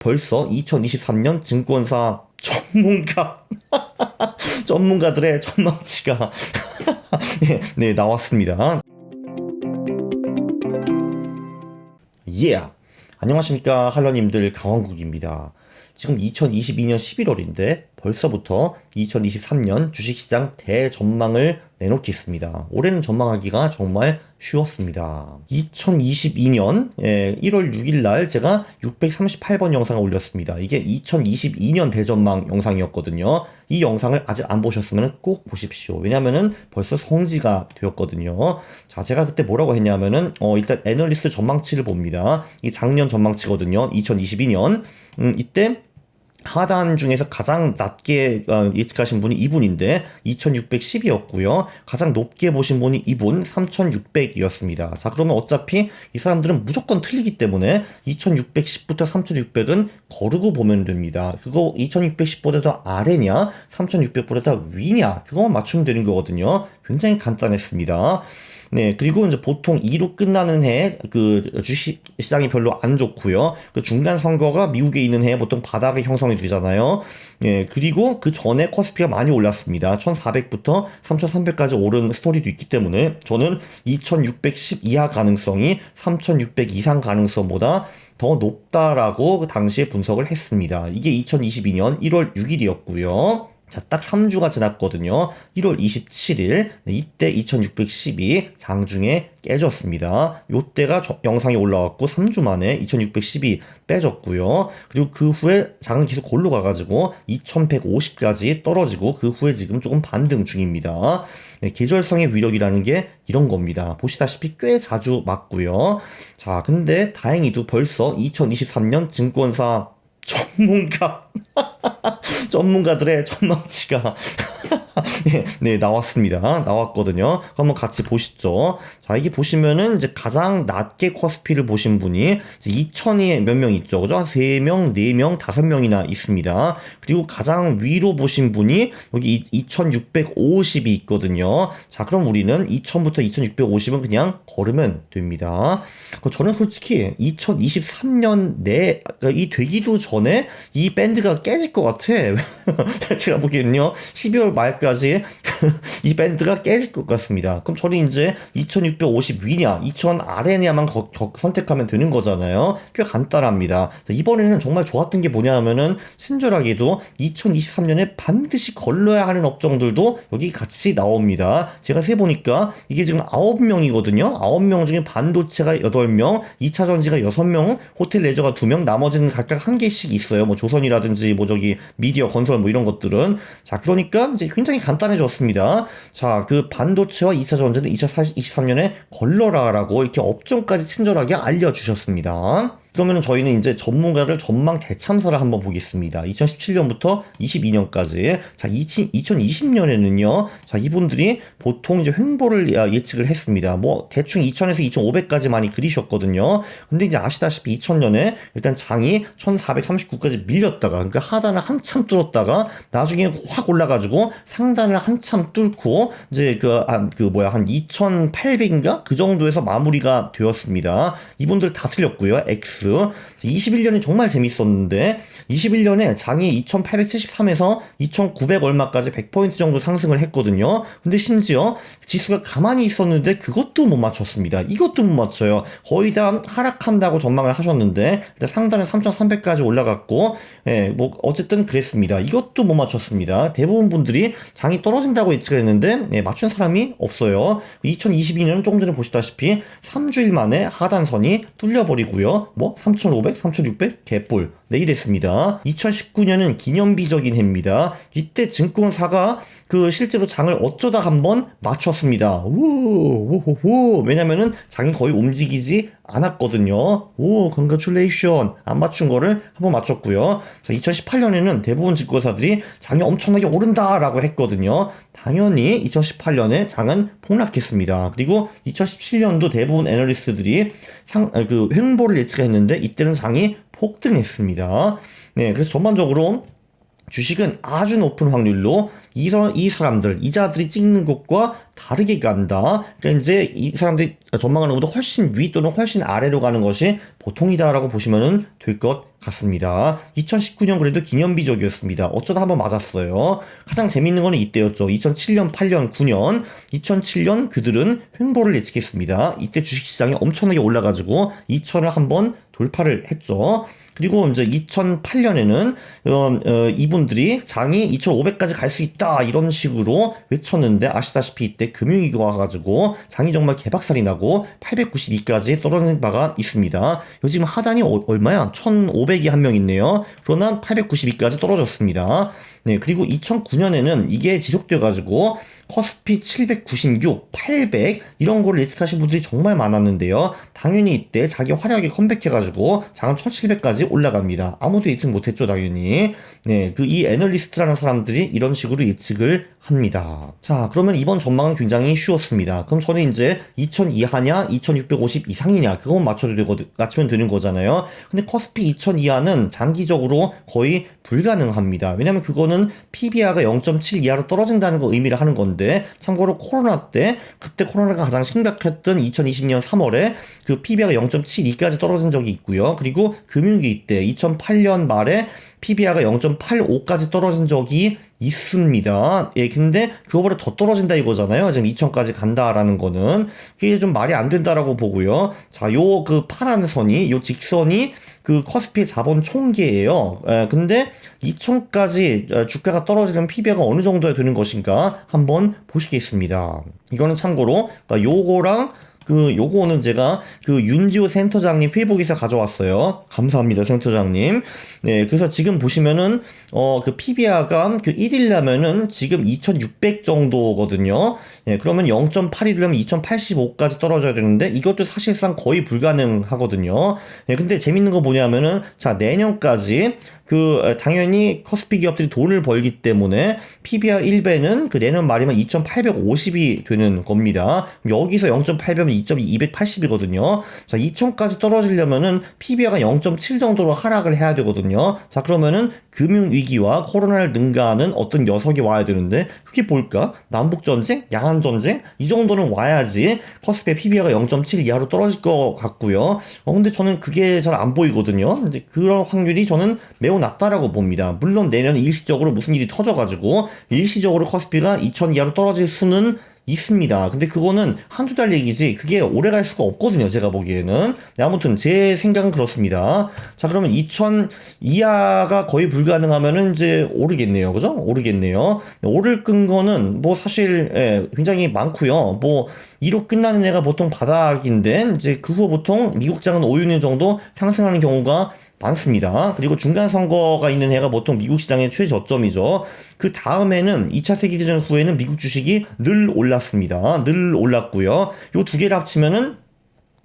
벌써 2023년 증권사 전문가들의 전망치가 네, 나왔습니다. 안녕하십니까 할러님들, 강원국입니다. 지금 2022년 11월인데 벌써부터 2023년 주식시장 대전망을 내놓겠습니다. 올해는 전망하기가 정말 쉬웠습니다. 2022년 1월 6일 날 제가 638번 영상을 올렸습니다. 이게 2022년 대전망 영상이었거든요. 이 영상을 아직 안 보셨으면 꼭 보십시오. 왜냐면은 벌써 성지가 되었거든요. 자, 제가 그때 뭐라고 했냐면은 일단 애널리스트 전망치를 봅니다. 이 작년 전망치거든요. 2022년 이때 하단 중에서 가장 낮게 예측하신 분이 이분인데 2610이었고요. 가장 높게 보신 분이 이분 3600이었습니다. 자, 그러면 어차피 이 사람들은 무조건 틀리기 때문에 2610부터 3600은 거르고 보면 됩니다. 그거 2610보다 아래냐 3600보다 위냐 그거만 맞추면 되는 거거든요. 굉장히 간단했습니다. 네, 그리고 이제 보통 2로 끝나는 해, 주식 시장이 별로 안 좋고요. 그 중간 선거가 미국에 있는 해 보통 바닥이 형성이 되잖아요. 네, 그리고 그 전에 코스피가 많이 올랐습니다. 1400부터 3300까지 오른 스토리도 있기 때문에 저는 2610 이하 가능성이 3600 이상 가능성보다 더 높다라고 그 당시에 분석을 했습니다. 이게 2022년 1월 6일이었고요. 자, 딱 3주가 지났거든요. 1월 27일. 네, 이때 2612 장중에 깨졌습니다. 요때가 영상이 올라왔고 3주 만에 2612 빼졌고요. 그리고 그 후에 장은 계속 골로 가가지고 2150까지 떨어지고 그 후에 지금 조금 반등 중입니다. 네, 계절성의 위력이라는 게 이런 겁니다. 보시다시피 꽤 자주 맞고요. 자, 근데 다행히도 벌써 2023년 증권사 전문가들의 전망치가 네, 나왔거든요. 한번 같이 보시죠. 자, 이게 보시면은 이제 가장 낮게 코스피를 보신 분이 2,000이 몇 명 있죠. 그죠? 3명, 4명, 5명이나 있습니다. 그리고 가장 위로 보신 분이 여기 2,650이 있거든요. 자, 그럼 우리는 2,000부터 2,650은 그냥 걸으면 됩니다. 저는 솔직히 2023년 이 되기도 전에 이 밴드가 깨질 것 같아. 제가 보기에는요, 12월 말까지 이 밴드가 깨질 것 같습니다. 그럼 저는 이제 2650 위냐, 2000 아래냐만 선택하면 되는 거잖아요. 꽤 간단합니다. 이번에는 정말 좋았던 게 뭐냐 하면은, 친절하게도 2023년에 반드시 걸러야 하는 업종들도 여기 같이 나옵니다. 제가 세보니까 이게 지금 9명이거든요. 9명 중에 반도체가 8명, 2차 전지가 6명, 호텔 레저가 2명, 나머지는 각각 한 개씩 있어요. 뭐 조선이라든지 미디어 건설 이런 것들은. 자, 그러니까 이제 굉장히 간단해졌습니다. 자, 그 반도체와 2차 전지는 2023년에 걸러라라고 이렇게 업종까지 친절하게 알려주셨습니다. 그러면은 저희는 이제 전문가를 전망 대참사를 한번 보겠습니다. 2017년부터 22년까지. 자, 2020년에는요. 자, 이분들이 보통 이제 횡보를 예측을 했습니다. 뭐 대충 2000에서 2500까지 많이 그리셨거든요. 근데 이제 아시다시피 2000년에 일단 장이 1439까지 밀렸다가, 그러니까 하단을 한참 뚫었다가 나중에 확 올라가지고 상단을 한참 뚫고 이제 한 2800인가 그 정도에서 마무리가 되었습니다. 이분들 다 틀렸고요. X 21년이 정말 재밌었는데 21년에 장이 2873에서 2900 얼마까지 100포인트 정도 상승을 했거든요. 근데 심지어 지수가 가만히 있었는데 그것도 못 맞췄습니다. 이것도 못 맞춰요. 거의 다 하락한다고 전망을 하셨는데 상단에 3300까지 올라갔고, 뭐 어쨌든 그랬습니다. 이것도 못 맞췄습니다. 대부분 분들이 장이 떨어진다고 예측을 했는데 맞춘 사람이 없어요. 2022년은 조금 전에 보시다시피 3주일 만에 하단선이 뚫려버리고요. 3,500, 3,600 개뿔. 네, 이랬습니다. 2019년은 기념비적인 해입니다. 이때 증권사가 실제로 장을 어쩌다 한번 맞췄습니다. 왜냐면은 장이 거의 움직이지 않았거든요. congratulation. 안 맞춘 거를 한번 맞췄고요. 자, 2018년에는 대부분 증권사들이 장이 엄청나게 오른다라고 했거든요. 당연히 2018년에 장은 폭락했습니다. 그리고 2017년도 대부분 애널리스트들이 횡보를 예측했는데 이때는 장이 폭등했습니다. 네, 그래서 전반적으로 주식은 아주 높은 확률로 이 사람들, 이자들이 찍는 것과 다르게 간다. 그러니까 이제 이 사람들이 전망하는 것보다 훨씬 위 또는 훨씬 아래로 가는 것이 보통이다라고 보시면 될 것 같습니다. 2019년 그래도 기념비적이었습니다. 어쩌다 한번 맞았어요. 가장 재밌는 거는 이때였죠. 2007년, 8년, 9년. 2007년 그들은 횡보를 예측했습니다. 이때 주식시장이 엄청나게 올라가지고 2천을 한번 돌파를 했죠. 그리고 이제 2008년에는 이분들이 장이 2,500까지 갈 수 있다 이런 식으로 외쳤는데 아시다시피 이때 금융위기가 와가지고 장이 정말 개박살이 나고 892까지 떨어진 바가 있습니다. 요즘 하단이 얼마야? 1,500이 한 명 있네요. 그러나 892까지 떨어졌습니다. 네, 그리고 2009년에는 이게 지속돼가지고 코스피 796, 800 이런 거를 예측하신 분들이 정말 많았는데요. 당연히 이때 자기 화려하게 컴백해가지고 장은 1700까지 올라갑니다. 아무도 예측 못했죠, 당연히. 네, 이 애널리스트라는 사람들이 이런 식으로 예측을 합니다. 자, 그러면 이번 전망은 굉장히 쉬웠습니다. 그럼 저는 이제 2000 이하냐, 2650 이상이냐 그것만 맞추면 되는 거잖아요. 근데 코스피 2000 이하는 장기적으로 거의 불가능합니다. 왜냐면 그거는 PBR가 0.7 이하로 떨어진다는 거 의미를 하는 건데, 참고로 코로나 때, 그때 코로나가 가장 심각했던 2020년 3월에 그 PBR가 0.72까지 떨어진 적이 있고요. 그리고 금융위기 때 2008년 말에 PBR가 0.85까지 떨어진 적이 있습니다. 예, 근데 그거보다 더 떨어진다 이거잖아요. 지금 2000까지 간다라는 거는. 그게 좀 말이 안 된다라고 보고요. 자, 요 파란 선이, 요 직선이 그 코스피의 자본 총계예요. 예, 근데 2000까지 주가가 떨어지면 PBR가 어느 정도야 되는 것인가 한번 보시겠습니다. 이거는 참고로 요거랑 요거는 제가 윤지호 센터장님 페이북에서 가져왔어요. 감사합니다, 센터장님. 네, 그래서 지금 보시면은, PBR가 1이려면은 지금 2600 정도거든요. 네, 그러면 0.8이려면 2085까지 떨어져야 되는데, 이것도 사실상 거의 불가능하거든요. 네, 근데 재밌는 거 뭐냐면은, 자, 내년까지, 당연히 커스피 기업들이 돈을 벌기 때문에 PBR 1배는 내년 말이면 2,850이 되는 겁니다. 여기서 0.8배면 2,280이거든요. 자, 2,000까지 떨어지려면은 PBR가 0.7 정도로 하락을 해야 되거든요. 자, 그러면은 금융위기와 코로나를 능가하는 어떤 녀석이 와야 되는데, 그게 뭘까? 남북전쟁? 양안전쟁? 이 정도는 와야지 커스피의 PBR가 0.7 이하로 떨어질 것 같고요. 근데 저는 그게 잘 안 보이거든요. 이제 그런 확률이 저는 매우 낮다라고 봅니다. 물론 내년 일시적으로 무슨 일이 터져가지고 일시적으로 코스피가 2000 이하로 떨어질 수는 있습니다. 근데 그거는 한두 달 얘기지 그게 오래 갈 수가 없거든요, 제가 보기에는. 네, 아무튼 제 생각은 그렇습니다. 자, 그러면 2000 이하가 거의 불가능하면은 이제 오르겠네요. 그죠? 오르겠네요. 네, 오를 끈거는 사실 굉장히 많고요. 2로 끝나는 애가 보통 바닥인데 이제 그 후 보통 미국장은 5유년 정도 상승하는 경우가 많습니다. 그리고 중간 선거가 있는 해가 보통 미국 시장의 최저점이죠. 그 다음에는 2차 세계대전 후에는 미국 주식이 늘 올랐습니다. 늘 올랐고요. 요 두 개를 합치면은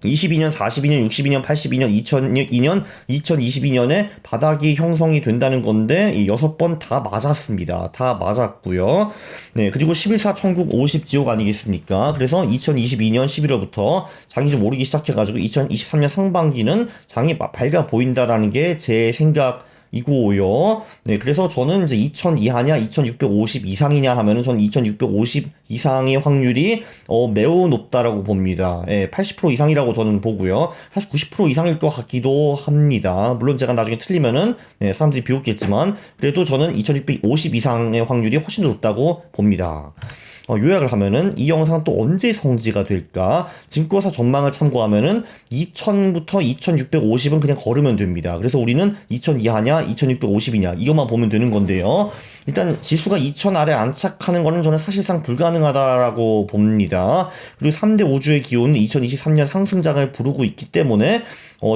22년, 42년, 62년, 82년, 2002년, 2022년에 바닥이 형성이 된다는 건데 이 6번 다 맞았습니다. 다 맞았고요. 네, 그리고 11사 천국 50 지옥 아니겠습니까? 그래서 2022년 11월부터 장이 좀 오르기 시작해가지고 2023년 상반기는 장이 밝아 보인다라는 게 제 생각 이고요. 네, 그래서 저는 이제 2000 이하냐, 2650 이상이냐 하면은 저는 2650 이상의 확률이 매우 높다라고 봅니다. 예, 80% 이상이라고 저는 보고요. 사실 90% 이상일 것 같기도 합니다. 물론 제가 나중에 틀리면은 사람들이 비웃겠지만 그래도 저는 2650 이상의 확률이 훨씬 더 높다고 봅니다. 요약을 하면은 이 영상은 또 언제 성지가 될까? 증권사 전망을 참고하면은 2000부터 2650은 그냥 걸으면 됩니다. 그래서 우리는 2000 이하냐, 2650이냐 이것만 보면 되는 건데요. 일단 지수가 2000 아래 안착하는 거는 저는 사실상 불가능하다라고 봅니다. 그리고 3대 우주의 기온은 2023년 상승장을 부르고 있기 때문에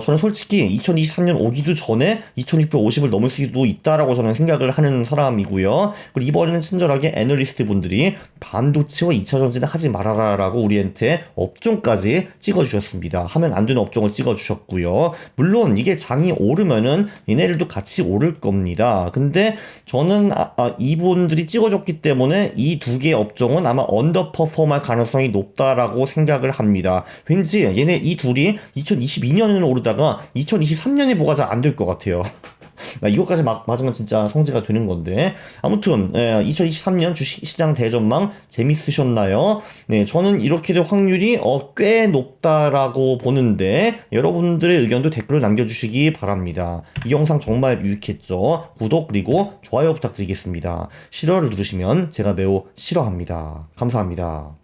저는 솔직히 2023년 오기도 전에 2650을 넘을 수도 있다라고 저는 생각을 하는 사람이고요. 그리고 이번에는 친절하게 애널리스트 분들이 반도체와 2차 전지는 하지 말아라라고 우리한테 업종까지 찍어주셨습니다. 하면 안 되는 업종을 찍어주셨고요. 물론 이게 장이 오르면은 얘네들도 같이 오를 겁니다. 근데 저는 이분들이 찍어줬기 때문에 이 두 개의 업종은 아마 언더퍼폼할 가능성이 높다라고 생각을 합니다. 왠지 얘네 이 둘이 2022년에는 오르다가 2023년에 뭐가 잘 안 될 것 같아요. 이것까지 맞으면 진짜 성재가 되는 건데. 아무튼, 2023년 주식시장 대전망 재밌으셨나요? 네, 저는 이렇게 될 확률이 꽤 높다라고 보는데, 여러분들의 의견도 댓글로 남겨주시기 바랍니다. 이 영상 정말 유익했죠? 구독 그리고 좋아요 부탁드리겠습니다. 싫어를 누르시면 제가 매우 싫어합니다. 감사합니다.